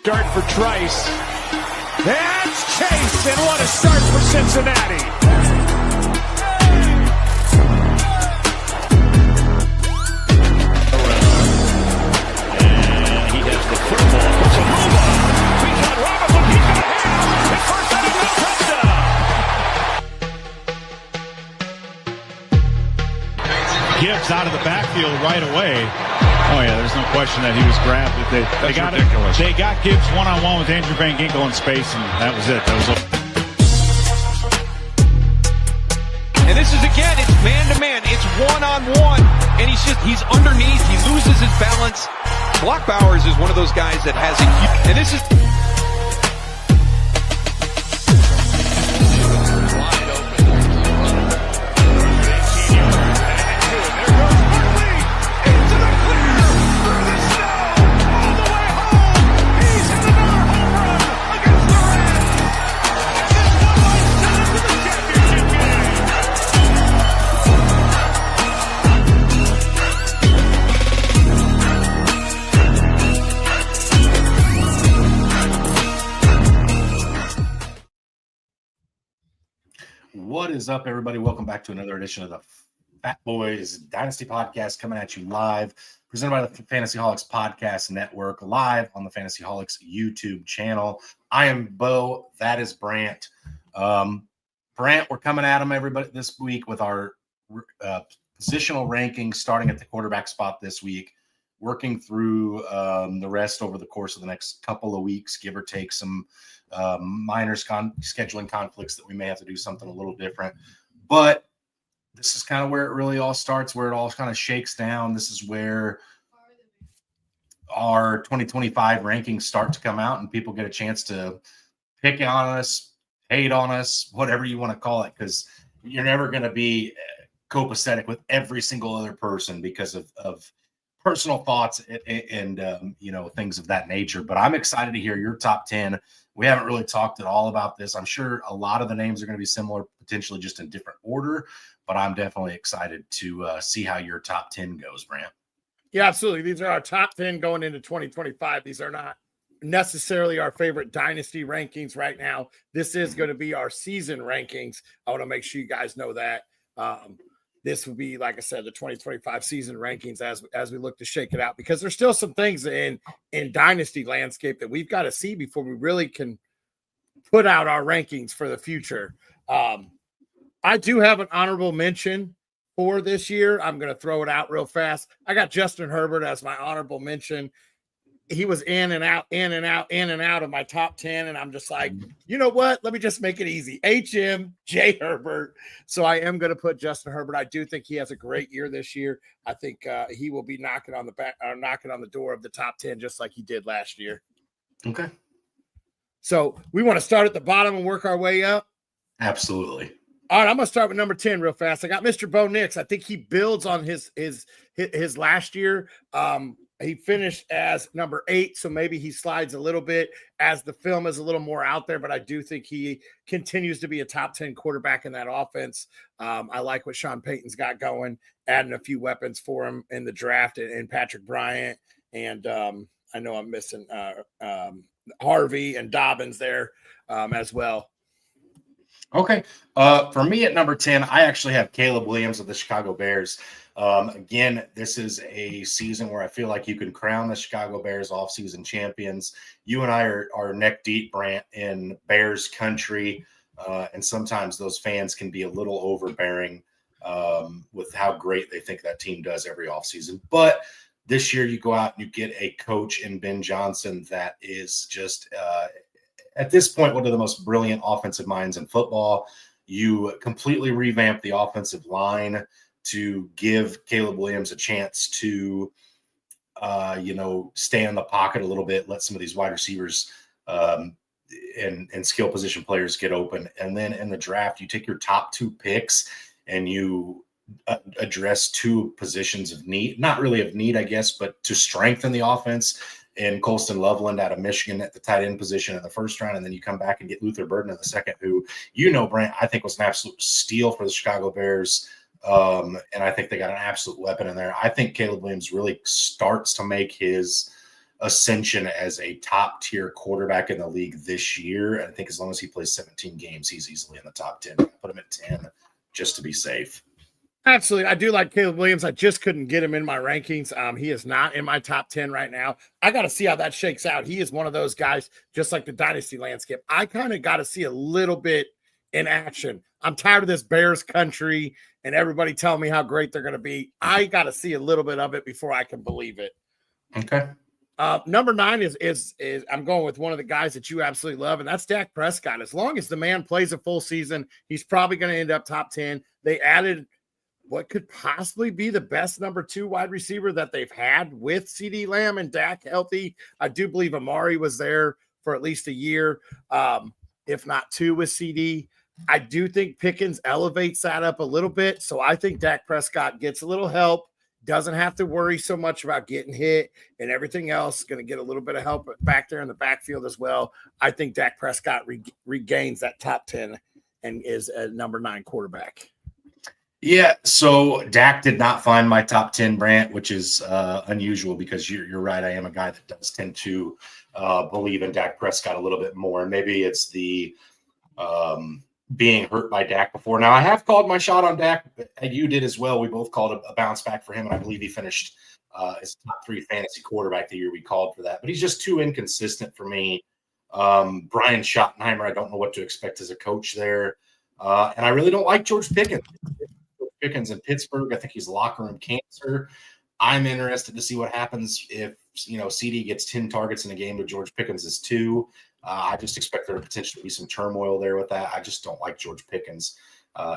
Start for Trice. That's Chase, and what a start for Cincinnati. And he has the football. It's a move on. Bijan Robinson, he's going to have his first touchdown. Gibbs out of the backfield right away. Oh, yeah, there's no question that he was grabbed. They got ridiculous. They got Gibbs one-on-one with Andrew Van Ginkel in space, and that was it. And this is, again, it's man-to-man. It's one-on-one, and he's underneath. He loses his balance. Block Bowers is one of those guys that has a huge, and this is... What is up, everybody? Welcome back to another edition of the Fat Boys Dynasty Podcast, coming at you live, presented by the Fantasyholics Podcast Network, live on the Fantasyholics YouTube channel. I am Bo. That is Brant. Brant, we're coming at him, everybody, this week with our positional rankings, starting at the quarterback spot this week, working through the rest over the course of the next couple of weeks, give or take some minor scheduling conflicts that we may have to do something a little different. But this is kind of where it really all starts, where it all kind of shakes down. This is where our 2025 rankings start to come out and people get a chance to pick on us, hate on us, whatever you want to call it, because you're never going to be copacetic with every single other person because of personal thoughts and things of that nature. But I'm excited to hear your top 10. We haven't really talked at all about this. I'm sure a lot of the names are going to be similar, potentially just in different order, but I'm definitely excited to see how your top 10 goes, Brant. Yeah, absolutely. These are our top 10 going into 2025. These are not necessarily our favorite dynasty rankings right now. This is going to be our season rankings. I want to make sure you guys know that. This will be, like I said, the 2025 season rankings as we look to shake it out, because there's still some things in dynasty landscape that we've got to see before we really can put out our rankings for the future. I do have an honorable mention for this year. I'm going to throw it out real fast. I got Justin Herbert as my honorable mention. He was in and out of my top 10. And I'm just like, you know what? Let me just make it easy. J. Herbert. So I am going to put Justin Herbert. I do think he has a great year this year. I think he will be knocking on the door of the top 10, just like he did last year. Okay. So we want to start at the bottom and work our way up. Absolutely. All right, I'm going to start with number 10 real fast. I got Mr. Bo Nix. I think he builds on his last year. He finished as number 8, so maybe he slides a little bit as the film is a little more out there, but I do think he continues to be a top 10 quarterback in that offense. I like what Sean Payton's got going, adding a few weapons for him in the draft and Patrick Bryant. And I know I'm missing Harvey and Dobbins there as well. Okay. For me at number 10, I actually have Caleb Williams of the Chicago Bears. Again, this is a season where I feel like you can crown the Chicago Bears offseason champions. You and I are neck deep, Brant, in Bears country. And sometimes those fans can be a little overbearing with how great they think that team does every offseason. But this year you go out and you get a coach in Ben Johnson that is just at this point one of the most brilliant offensive minds in football. You completely revamp the offensive line to give Caleb Williams a chance to, stay in the pocket a little bit, let some of these wide receivers and skill position players get open. And then in the draft, you take your top 2 picks and you address 2 positions of need, not really of need, I guess, but to strengthen the offense. And Colston Loveland out of Michigan at the tight end position in the first round. And then you come back and get Luther Burden in the second, who, Brant, I think was an absolute steal for the Chicago Bears. And I think they got an absolute weapon in there. I think Caleb Williams really starts to make his ascension as a top tier quarterback in the league this year. And I think as long as he plays 17 games, he's easily in the top 10. Put him at 10 just to be safe. Absolutely. I do like Caleb Williams. I just couldn't get him in my rankings. He is not in my top 10 right now. I got to see how that shakes out. He is one of those guys, just like the dynasty landscape. I kind of got to see a little bit in action. I'm tired of this Bears country and everybody telling me how great they're going to be. I got to see a little bit of it before I can believe it. Okay. Number 9 is I'm going with one of the guys that you absolutely love, and that's Dak Prescott. As long as the man plays a full season, he's probably going to end up top 10. They added what could possibly be the best number 2 wide receiver that they've had with CeeDee Lamb and Dak healthy. I do believe Amari was there for at least a year, if not 2 with CD. I do think Pickens elevates that up a little bit. So I think Dak Prescott gets a little help, doesn't have to worry so much about getting hit and everything else, going to get a little bit of help back there in the backfield as well. I think Dak Prescott regains that top 10 and is a number 9 quarterback. Yeah, so Dak did not find my top 10, Brant, which is unusual because you're right. I am a guy that does tend to believe in Dak Prescott a little bit more. Maybe it's the being hurt by Dak before. Now, I have called my shot on Dak, and you did as well. We both called a bounce back for him, and I believe he finished as top 3 fantasy quarterback the year we called for that. But he's just too inconsistent for me. Brian Schottenheimer, I don't know what to expect as a coach there. And I really don't like George Pickens. Pickens in Pittsburgh. I think he's locker room cancer. I'm interested to see what happens if, CD gets 10 targets in a game, but George Pickens is 2. I just expect there to potentially be some turmoil there with that. I just don't like George Pickens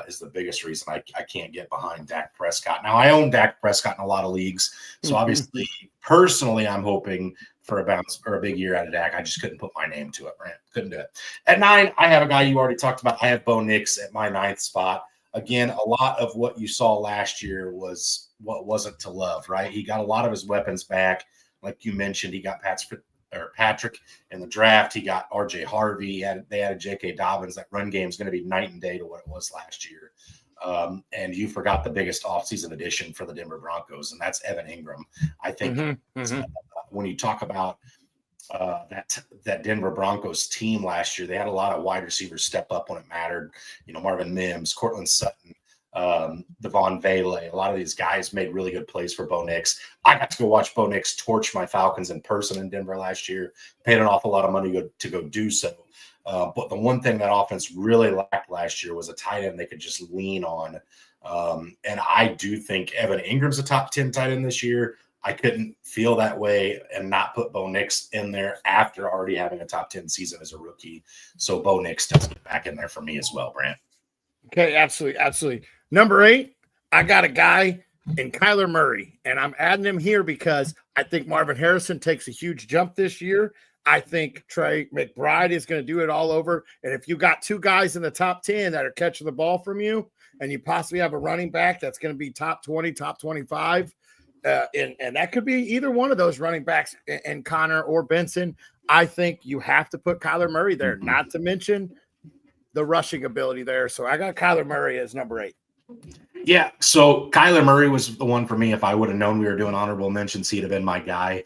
is the biggest reason I can't get behind Dak Prescott. Now, I own Dak Prescott in a lot of leagues. So obviously, personally, I'm hoping for a bounce or a big year out of Dak. I just couldn't put my name to it, Brant. Couldn't do it. At 9, I have a guy you already talked about. I have Bo Nix at my 9th spot. Again, a lot of what you saw last year was what wasn't to love, right? He got a lot of his weapons back. Like you mentioned, he got Patrick in the draft. He got RJ Harvey. They added J.K. Dobbins. That run game is going to be night and day to what it was last year. And you forgot the biggest offseason addition for the Denver Broncos, and that's Evan Ingram. I think when you talk about that Denver Broncos team last year, they had a lot of wide receivers step up when it mattered. Marvin Mims, Cortland Sutton, Devon Vele. A lot of these guys made really good plays for Bo Nix. I got to go watch Bo Nix torch my Falcons in person in Denver last year. Paid an awful lot of money to go do so. But the one thing that offense really lacked last year was a tight end they could just lean on. And I do think Evan Ingram's a top 10 tight end this year. I couldn't feel that way and not put Bo Nix in there after already having a top 10 season as a rookie. So Bo Nix does get back in there for me as well, Brant. Okay, absolutely, absolutely. Number 8, I got a guy in Kyler Murray, and I'm adding him here because I think Marvin Harrison takes a huge jump this year. I think Trey McBride is going to do it all over. And if you got 2 guys in the top 10 that are catching the ball from you, and you possibly have a running back that's going to be top 20, top 25, and that could be either one of those running backs and Connor or Benson. I think you have to put Kyler Murray there, not to mention the rushing ability there. So I got Kyler Murray as number 8. Yeah, so Kyler Murray was the one for me. If I would have known we were doing honorable mentions, he'd have been my guy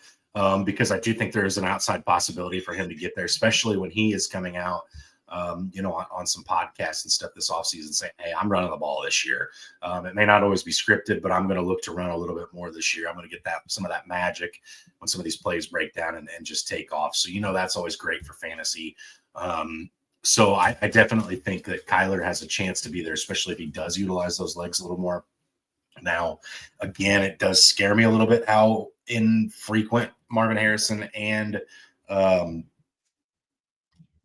because I do think there is an outside possibility for him to get there, especially when he is coming out on some podcasts and stuff this offseason saying, hey, I'm running the ball this year. It may not always be scripted, but I'm going to look to run a little bit more this year. I'm going to get some of that magic when some of these plays break down and just take off. So, that's always great for fantasy. So I definitely think that Kyler has a chance to be there, especially if he does utilize those legs a little more. Now, again, it does scare me a little bit how infrequent Marvin Harrison and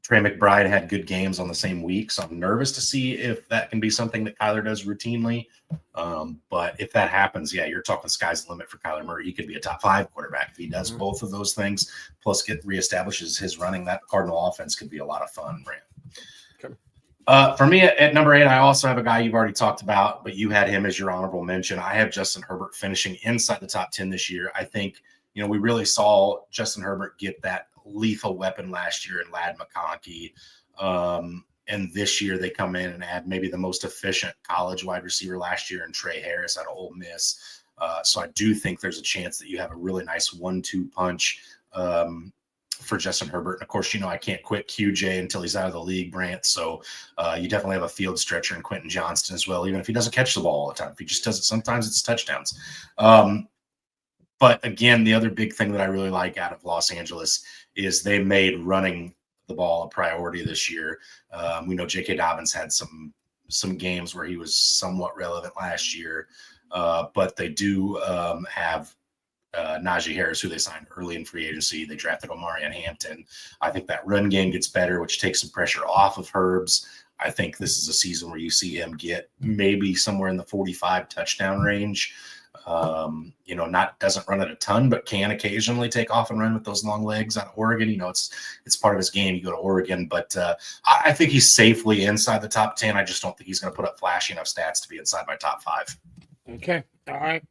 Trey McBride had good games on the same week. So I'm nervous to see if that can be something that Kyler does routinely. But if that happens, yeah, you're talking sky's the limit for Kyler Murray. He could be a top 5 quarterback. If he does both of those things, plus reestablishes his running, that Cardinal offense could be a lot of fun, Brant. Okay. For me at number 8, I also have a guy you've already talked about, but you had him as your honorable mention. I have Justin Herbert finishing inside the top 10 this year. I think, we really saw Justin Herbert get that lethal weapon last year in Ladd McConkey. And this year they come in and add maybe the most efficient college wide receiver last year in Trey Harris out of Ole Miss. So I do think there's a chance that you have a really nice 1-2 punch for Justin Herbert. And of course, I can't quit QJ until he's out of the league, Brant. So you definitely have a field stretcher in Quentin Johnston as well, even if he doesn't catch the ball all the time. If he just does it, sometimes it's touchdowns. But again, the other big thing that I really like out of Los Angeles is they made running the ball a priority this year. We know J.K. Dobbins had some games where he was somewhat relevant last year, but they do have Najee Harris, who they signed early in free agency. They drafted Omarion Hampton. I think that run game gets better, which takes some pressure off of Herbs. I think this is a season where you see him get maybe somewhere in the 45 touchdown range. Doesn't run it a ton, but can occasionally take off and run with those long legs out of Oregon. It's part of his game. You go to Oregon, but I think he's safely inside the top 10. I just don't think he's going to put up flashy enough stats to be inside my top 5. Okay. All right.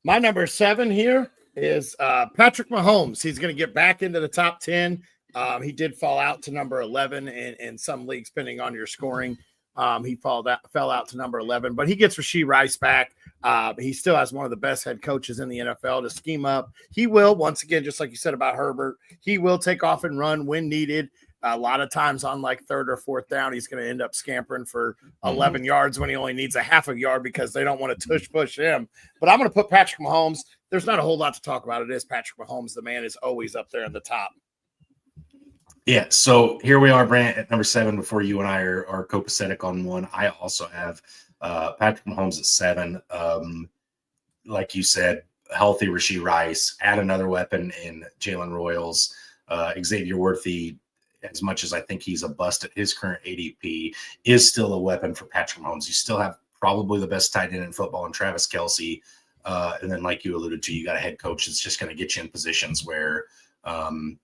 My number 7 here is Patrick Mahomes. He's going to get back into the top 10. He did fall out to number 11 in some leagues, depending on your scoring. He fell out to number 11, but he gets Rashee Rice back. He still has one of the best head coaches in the NFL to scheme up. He will, once again, just like you said about Herbert, he will take off and run when needed. A lot of times on like 3rd or 4th down, he's going to end up scampering for 11 yards when he only needs a half a yard because they don't want to tush push him. But I'm going to put Patrick Mahomes. There's not a whole lot to talk about. It is Patrick Mahomes. The man is always up there in the top. Yeah, so here we are, Brant, at number 7 before you and I are copacetic on one. I also have Patrick Mahomes at 7. Like you said, healthy Rashee Rice, add another weapon in Jalen Royals. Xavier Worthy, as much as I think he's a bust at his current ADP, is still a weapon for Patrick Mahomes. You still have probably the best tight end in football in Travis Kelce. And then like you alluded to, you got a head coach that's just going to get you in positions where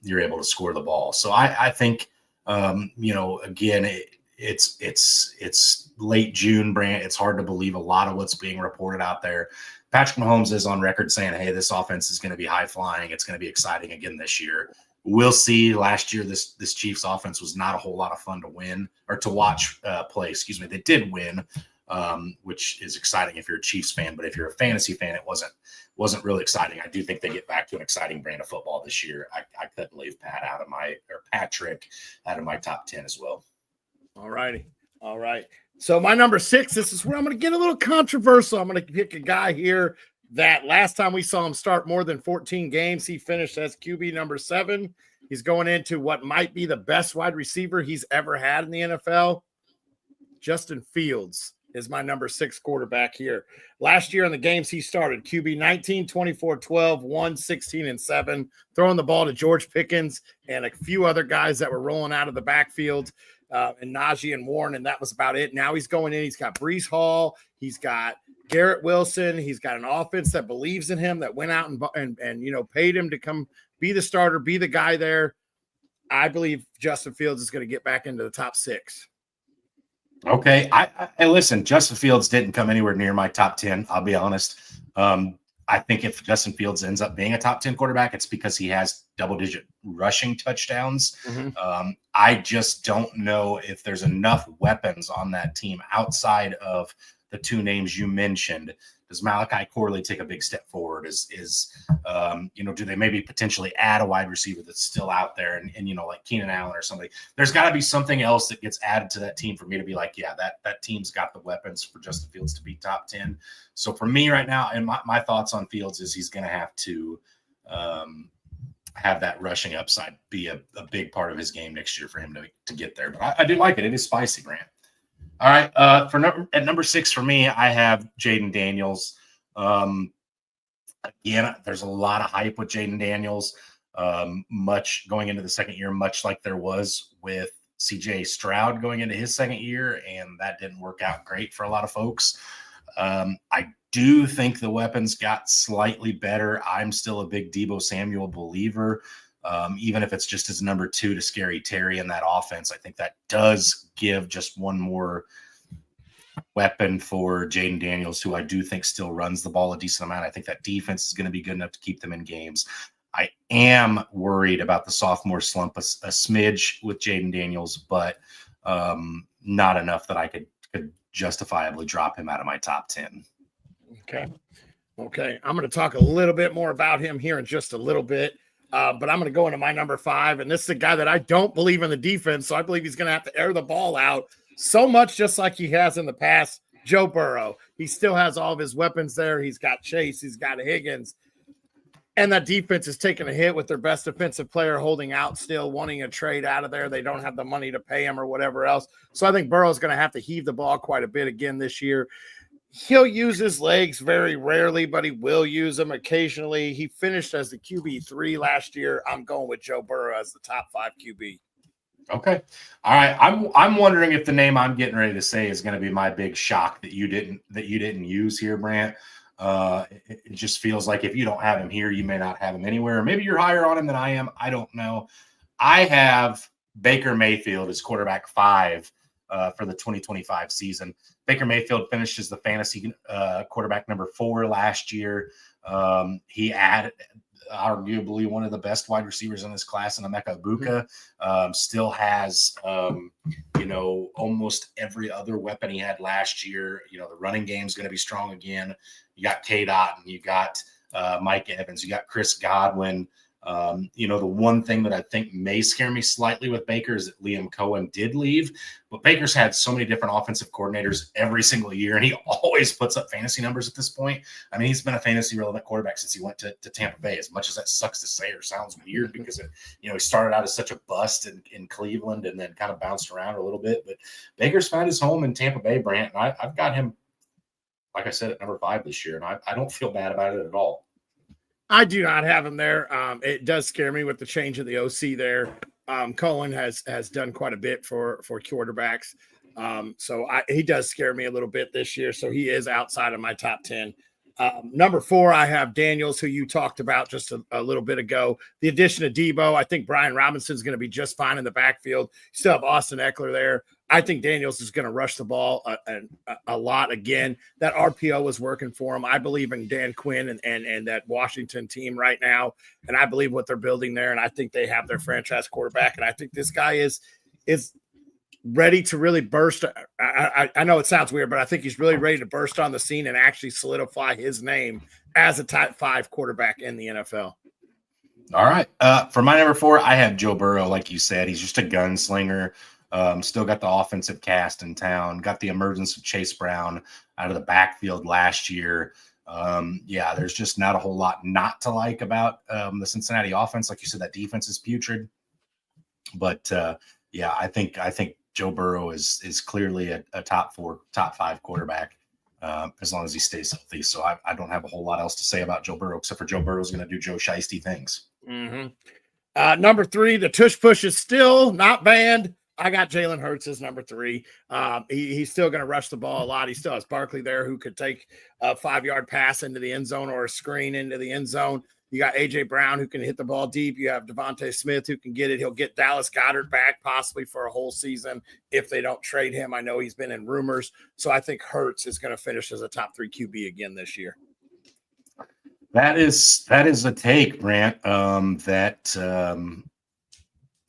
you're able to score the ball. So I think, again, it's late June, Brant. It's hard to believe a lot of what's being reported out there. Patrick Mahomes is on record saying, hey, this offense is going to be high flying. It's going to be exciting again this year. We'll see. Last year, this Chiefs offense was not a whole lot of fun to win or to watch play. Excuse me. They did win, which is exciting if you're a Chiefs fan. But if you're a fantasy fan, it wasn't really exciting. I do think they get back to an exciting brand of football this year. I couldn't leave Patrick out of my top 10 as well. All righty. All right. So my number 6, this is where I'm going to get a little controversial. I'm going to pick a guy here that last time we saw him start more than 14 games, he finished as QB number 7. He's going into what might be the best wide receiver he's ever had in the NFL. Justin Fields is my number 6 quarterback here. Last year in the games he started, QB 19, 24, 12, 1, 16, and 7, throwing the ball to George Pickens and a few other guys that were rolling out of the backfield, and Najee and Warren, and that was about it. Now he's going in. He's got Breece Hall. He's got Garrett Wilson. He's got an offense that believes in him, that went out and paid him to come be the starter, be the guy there. I believe Justin Fields is going to get back into the top 6. Okay. I listen, Justin Fields didn't come anywhere near my top 10. I'll be honest. I think if Justin Fields ends up being a top 10 quarterback, it's because he has double-digit rushing touchdowns. Mm-hmm. I just don't know if there's enough weapons on that team outside of the 2 names you mentioned. Does Malachi Corley take a big step forward? Do they maybe potentially add a wide receiver that's still out there and like Keenan Allen or somebody? There's got to be something else that gets added to that team for me to be like, yeah, that team's got the weapons for Justin Fields to be top 10. So for me right now, and my thoughts on Fields is he's going to have to have that rushing upside be a big part of his game next year for him to get there. But I do like it. It is spicy, Brant. All right. At number 6 for me, I have Jaden Daniels. Again, there's a lot of hype with Jaden Daniels, much going into the second year, much like there was with CJ Stroud going into his second year, and that didn't work out great for a lot of folks. I do think the weapons got slightly better. I'm still a big Deebo Samuel believer. Even if it's just as number 2 to Scary Terry in that offense, I think that does give just one more weapon for Jaden Daniels, who I do think still runs the ball a decent amount. I think that defense is going to be good enough to keep them in games. I am worried about the sophomore slump a smidge with Jaden Daniels, but not enough that I could justifiably drop him out of my top 10. Okay. I'm going to talk a little bit more about him here in just a little bit. But I'm going to go into my number 5, and this is a guy that I don't believe in the defense, so I believe he's going to have to air the ball out so much, just like he has in the past. Joe Burrow. He still has all of his weapons there. He's got Chase. He's got Higgins. And that defense is taking a hit with their best defensive player holding out still, wanting a trade out of there. They don't have the money to pay him or whatever else. So I think Burrow's going to have to heave the ball quite a bit again this year. He'll use his legs very rarely, but he will use them occasionally. He finished as the QB3 last year. I'm going with Joe Burrow as the top 5 QB. Okay. All right. I'm wondering if the name I'm getting ready to say is going to be my big shock that you didn't use here, Brant. It just feels like if you don't have him here, you may not have him anywhere. Maybe you're higher on him than I am. I don't know. I have Baker Mayfield as quarterback 5 for the 2025 season. Baker Mayfield finished as the fantasy quarterback number 4 last year. He added arguably one of the best wide receivers in this class in Emeka Egbuka. Still has, almost every other weapon he had last year. The running game is going to be strong again. You got K-Dot, and you got Mike Evans. You got Chris Godwin. The one thing that I think may scare me slightly with Baker is that Liam Cohen did leave, but Baker's had so many different offensive coordinators every single year, and he always puts up fantasy numbers at this point. I mean, he's been a fantasy relevant quarterback since he went to Tampa Bay, as much as that sucks to say or sounds weird because he started out as such a bust in Cleveland and then kind of bounced around a little bit, but Baker's found his home in Tampa Bay, Brant, and I've got him, like I said, at number 5 this year, and I don't feel bad about it at all. I do not have him there. It does scare me with the change of the OC there. Cohen has done quite a bit for quarterbacks. So he does scare me a little bit this year. So he is outside of my top 10. Number 4, I have Daniels, who you talked about just a little bit ago. The addition of Debo, I think Brian Robinson is going to be just fine in the backfield. You still have Austin Eckler there. I think Daniels is going to rush the ball a lot again. That RPO is working for him. I believe in Dan Quinn and that Washington team right now, and I believe what they're building there, and I think they have their franchise quarterback, and I think this guy is ready to really burst. I know it sounds weird, but I think he's really ready to burst on the scene and actually solidify his name as a top 5 quarterback in the NFL. All right. For my number 4, I have Joe Burrow. Like you said, he's just a gunslinger. Still got the offensive cast in town, got the emergence of Chase Brown out of the backfield last year. There's just not a whole lot not to like about the Cincinnati offense. Like you said, that defense is putrid. But I think Joe Burrow is clearly a top 5 quarterback as long as he stays healthy. So I don't have a whole lot else to say about Joe Burrow, except for Joe Burrow is going to do Joe Shiesty things. Mm-hmm. Number 3, the tush push is still not banned. I got Jalen Hurts as number 3. He's still going to rush the ball a lot. He still has Barkley there who could take a 5-yard pass into the end zone or a screen into the end zone. You got A.J. Brown who can hit the ball deep. You have Devontae Smith who can get it. He'll get Dallas Goedert back possibly for a whole season if they don't trade him. I know he's been in rumors. So I think Hurts is going to finish as a top 3 QB again this year. That is a take, Brant,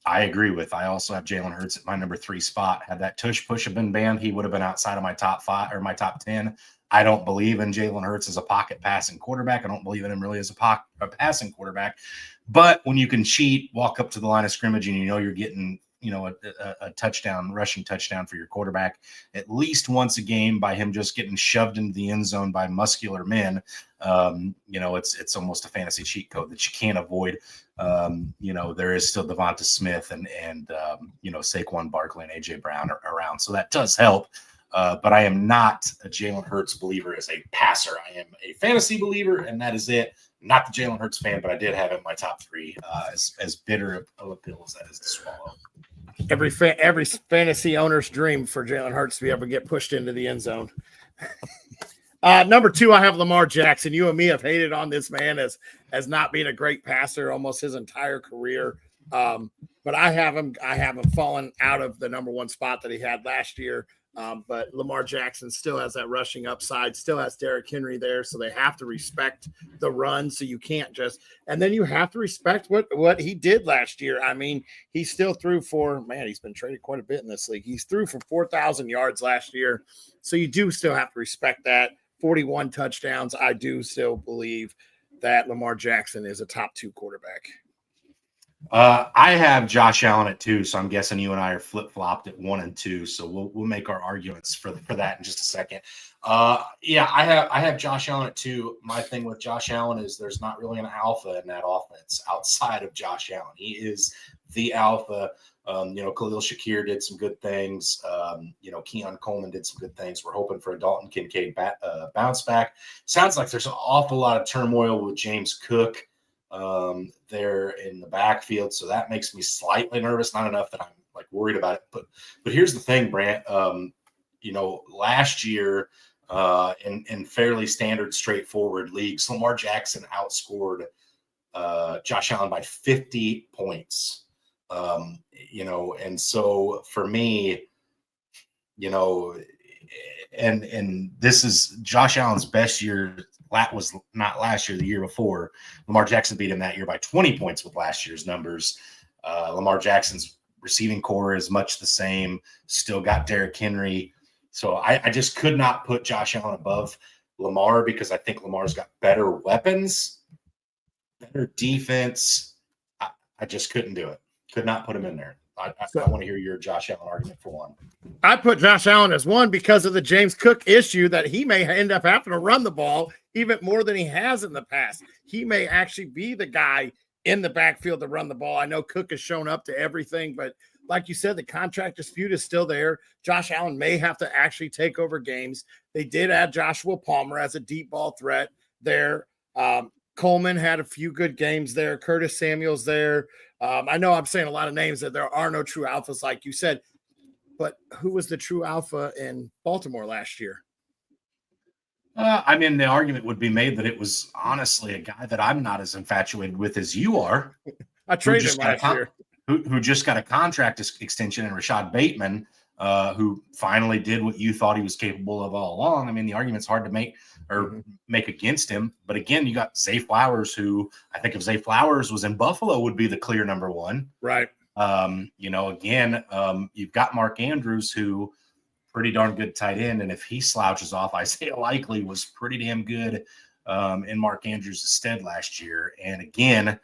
I agree with. I also have Jalen Hurts at my number 3 spot. Had that tush push have been banned, he would have been outside of my top 5 or my top 10. I don't believe in Jalen Hurts as a pocket passing quarterback. I don't believe in him really as a passing quarterback. But when you can cheat, walk up to the line of scrimmage, and you're getting a touchdown, rushing touchdown for your quarterback at least once a game by him just getting shoved into the end zone by muscular men, it's almost a fantasy cheat code that you can't avoid. There is still Devonta Smith and Saquon Barkley and A.J. Brown are around. So that does help. But I am not a Jalen Hurts believer as a passer. I am a fantasy believer, and that is it. Not the Jalen Hurts fan, but I did have him in my top 3, as bitter of a pill as that is to swallow. Every fantasy owner's dream for Jalen Hurts to be able to get pushed into the end zone. Number 2, I have Lamar Jackson. You and me have hated on this man as not being a great passer almost his entire career. But I have him falling out of the number 1 spot that he had last year. But Lamar Jackson still has that rushing upside, still has Derrick Henry there. So they have to respect the run. So you can't and then you have to respect what he did last year. I mean, he still threw he's been traded quite a bit in this league. He's threw for 4,000 yards last year. So you do still have to respect that. 41 touchdowns. I do still believe that Lamar Jackson is a top 2 quarterback. I have Josh Allen at 2, so I'm guessing you and I are flip-flopped at 1 and 2. So we'll make our arguments for that in just a second. Yeah, I have Josh Allen at 2. My thing with Josh Allen is there's not really an alpha in that offense outside of Josh Allen. He is the alpha. Khalil Shakir did some good things. Keon Coleman did some good things. We're hoping for a Dalton Kincaid bounce back. Sounds like there's an awful lot of turmoil with James Cook there in the backfield. So that makes me slightly nervous, not enough that I'm like worried about it. But here's the thing, Brant, last year in fairly standard, straightforward leagues, Lamar Jackson outscored Josh Allen by 50 points. And so for me, and this is Josh Allen's best year. That was not last year, the year before. Lamar Jackson beat him that year by 20 points with last year's numbers. Lamar Jackson's receiving core is much the same. Still got Derrick Henry. So I just could not put Josh Allen above Lamar because I think Lamar's got better weapons, better defense. I just couldn't do it. Could not put him in there. I want to hear your Josh Allen argument for one. I put Josh Allen as 1 because of the James Cook issue that he may end up having to run the ball even more than he has in the past. He may actually be the guy in the backfield to run the ball. I know Cook has shown up to everything, but like you said, the contract dispute is still there. Josh Allen may have to actually take over games. They did add Joshua Palmer as a deep ball threat there. Coleman had a few good games there. Curtis Samuel's there. I know I'm saying a lot of names that there are no true alphas, like you said, but who was the true alpha in Baltimore last year? The argument would be made that it was honestly a guy that I'm not as infatuated with as you are. I traded him last year. Who just got a contract extension, and Rashad Bateman, who finally did what you thought he was capable of all along. I mean, the argument's hard to make against him. But again, you got Zay Flowers, who I think if Zay Flowers was in Buffalo would be the clear number 1. Right. You've got Mark Andrews, who pretty darn good tight end. And if he slouches off, Isaiah Likely was pretty damn good in Mark Andrews' stead last year. And again,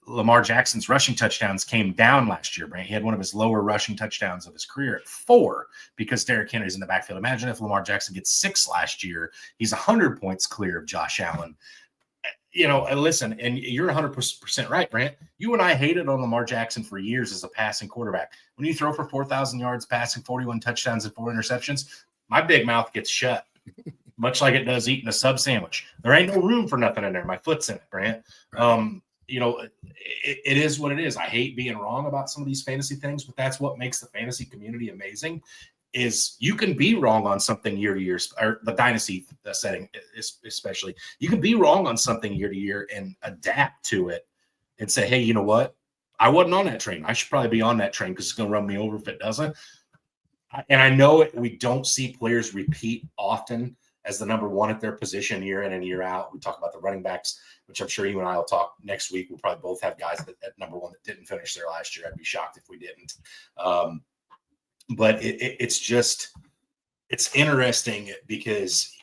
Lamar Jackson's rushing touchdowns came down last year, Brant. He had one of his lower rushing touchdowns of his career at 4 because Derrick Henry's in the backfield. Imagine if Lamar Jackson gets 6 last year. He's 100 points clear of Josh Allen. Listen, and you're 100% right, Brant. You and I hated on Lamar Jackson for years as a passing quarterback. When you throw for 4,000 yards passing, 41 touchdowns, and 4 interceptions, my big mouth gets shut, much like it does eating a sub sandwich. There ain't no room for nothing in there. My foot's in it, Brant. It is what it is. I hate being wrong about some of these fantasy things, but that's what makes the fantasy community amazing. Is you can be wrong on something year to year, or the dynasty setting especially. You can be wrong on something year to year and adapt to it and say, hey, you know what? I wasn't on that train. I should probably be on that train because it's going to run me over if it doesn't. And I know we don't see players repeat often as the number 1 at their position year in and year out. We talk about the running backs, which I'm sure you and I will talk next week. We'll probably both have guys at number 1 that didn't finish there last year. I'd be shocked if we didn't. But it's interesting because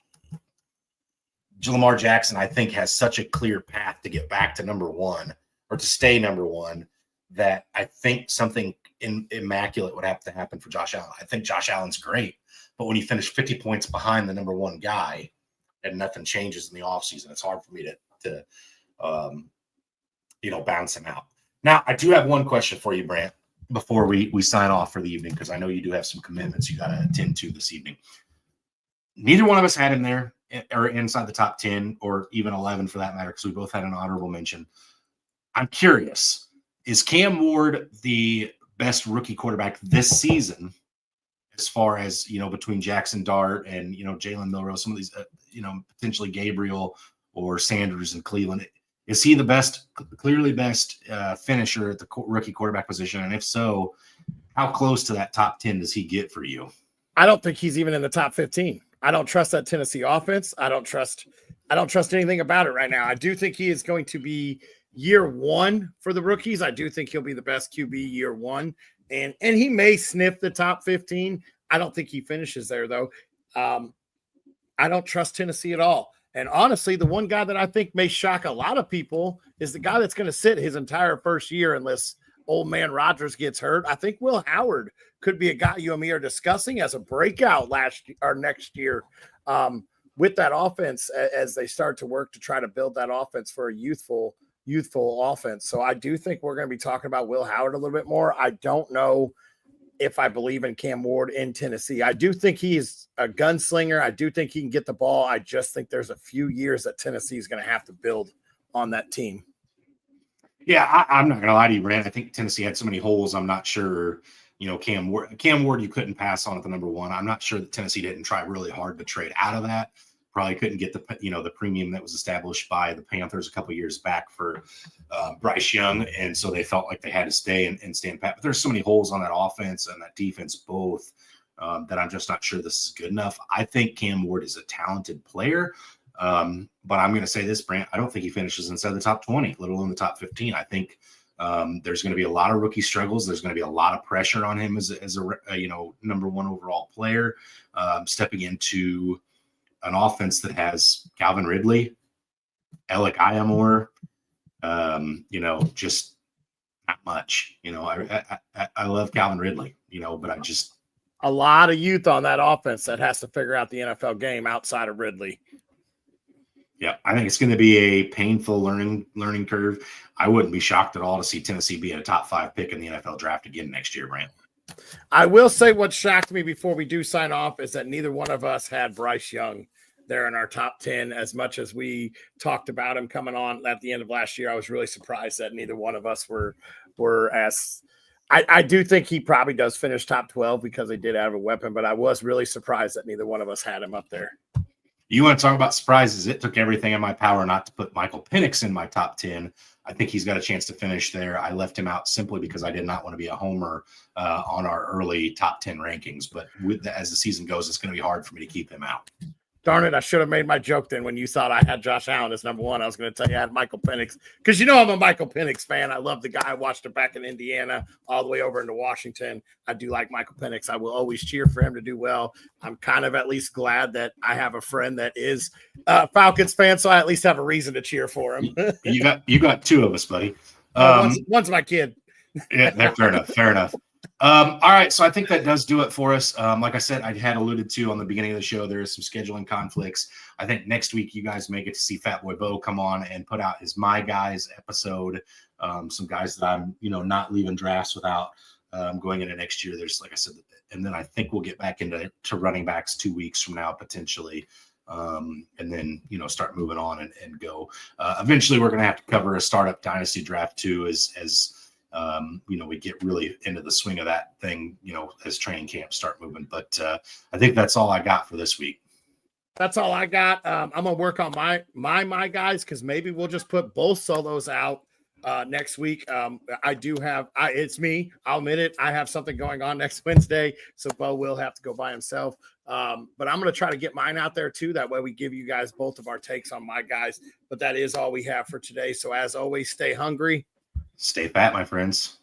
Lamar Jackson, I think, has such a clear path to get back to number 1 or to stay number 1 that I think something immaculate would have to happen for Josh Allen. I think Josh Allen's great, but when you finish 50 points behind the number 1 guy and nothing changes in the offseason, it's hard for me to bounce him out. Now, I do have one question for you, Brant, before we sign off for the evening, because I know you do have some commitments you got to attend to this evening. Neither one of us had him there or inside the top 10 or even 11 for that matter, because we both had an honorable mention. I'm curious, is Cam Ward the best rookie quarterback this season as far as, between Jackson Dart and, Jalen Milroe, some of these, potentially Gabriel or Sanders in Cleveland? Is he the best, clearly best finisher at the rookie quarterback position? And if so, how close to that top 10 does he get for you? I don't think he's even in the top 15. I don't trust that Tennessee offense. I don't trust anything about it right now. I do think he is going to be year 1 for the rookies. I do think he'll be the best QB year 1. And he may sniff the top 15. I don't think he finishes there, though. I don't trust Tennessee at all. And honestly, the one guy that I think may shock a lot of people is the guy that's going to sit his entire first year unless old man Rodgers gets hurt. I think Will Howard could be a guy you and me are discussing as a breakout next year with that offense as they start to work to try to build that offense for a youthful offense. So I do think we're going to be talking about Will Howard a little bit more. I don't know if I believe in Cam Ward in Tennessee. I do think he is a gunslinger. I do think he can get the ball. I just think there's a few years that Tennessee is going to have to build on that team. Yeah, I'm not going to lie to you, Brant. I think Tennessee had so many holes. I'm not sure, Cam Ward you couldn't pass on at the number one. I'm not sure that Tennessee didn't try really hard to trade out of that. Probably couldn't get the premium that was established by the Panthers a couple of years back for Bryce Young, and so they felt like they had to stay and stand pat. But there's so many holes on that offense and that defense both that I'm just not sure this is good enough. I think Cam Ward is a talented player, but I'm going to say this, Brant. I don't think he finishes inside the top 20, let alone the top 15. I think there's going to be a lot of rookie struggles. There's going to be a lot of pressure on him as a number one overall player, stepping into an offense that has Calvin Ridley, Alec Ayamore, just not much. I love Calvin Ridley, but I just a lot of youth on that offense that has to figure out the NFL game outside of Ridley. Yeah, I think it's going to be a painful learning curve. I wouldn't be shocked at all to see Tennessee be a top 5 pick in the NFL draft again next year, Brant. I will say what shocked me before we do sign off is that neither one of us had Bryce Young there in our top 10. As much as we talked about him coming on at the end of last year, I was really surprised that neither one of us were as I do think he probably does finish top 12 because they did have a weapon, but I was really surprised that neither one of us had him up there. You want to talk about surprises? It took everything in my power not to put Michael Penix in my top 10. I think he's got a chance to finish there. I left him out simply because I did not want to be a homer on our early top 10 rankings. But as the season goes, it's going to be hard for me to keep him out. Darn it, I should have made my joke then when you thought I had Josh Allen as number one. I was going to tell you I had Michael Penix because I'm a Michael Penix fan. I love the guy. I watched him back in Indiana all the way over into Washington. I do like Michael Penix. I will always cheer for him to do well. I'm kind of at least glad that I have a friend that is a Falcons fan, so I at least have a reason to cheer for him. You got two of us, buddy. One's my kid. Yeah, fair enough. All right, so I think that does do it for us. Like I said, I had alluded to on the beginning of the show, there is some scheduling conflicts. I think next week you guys may get to see Fatboy Bo come on and put out his My Guys episode. Some guys that I'm, not leaving drafts without going into next year. There's, like I said, and then I think we'll get back into running backs 2 weeks from now potentially, and then start moving on and go. Eventually, we're going to have to cover a startup dynasty draft too, as we get really into the swing of that thing, as training camps start moving. But I think that's all I got for this week. That's all I got. I'm going to work on my guys because maybe we'll just put both solos out next week. It's me. I'll admit it. I have something going on next Wednesday, so Bo will have to go by himself. But I'm going to try to get mine out there too. That way we give you guys both of our takes on my guys. But that is all we have for today. So as always, stay hungry. Stay fat, my friends.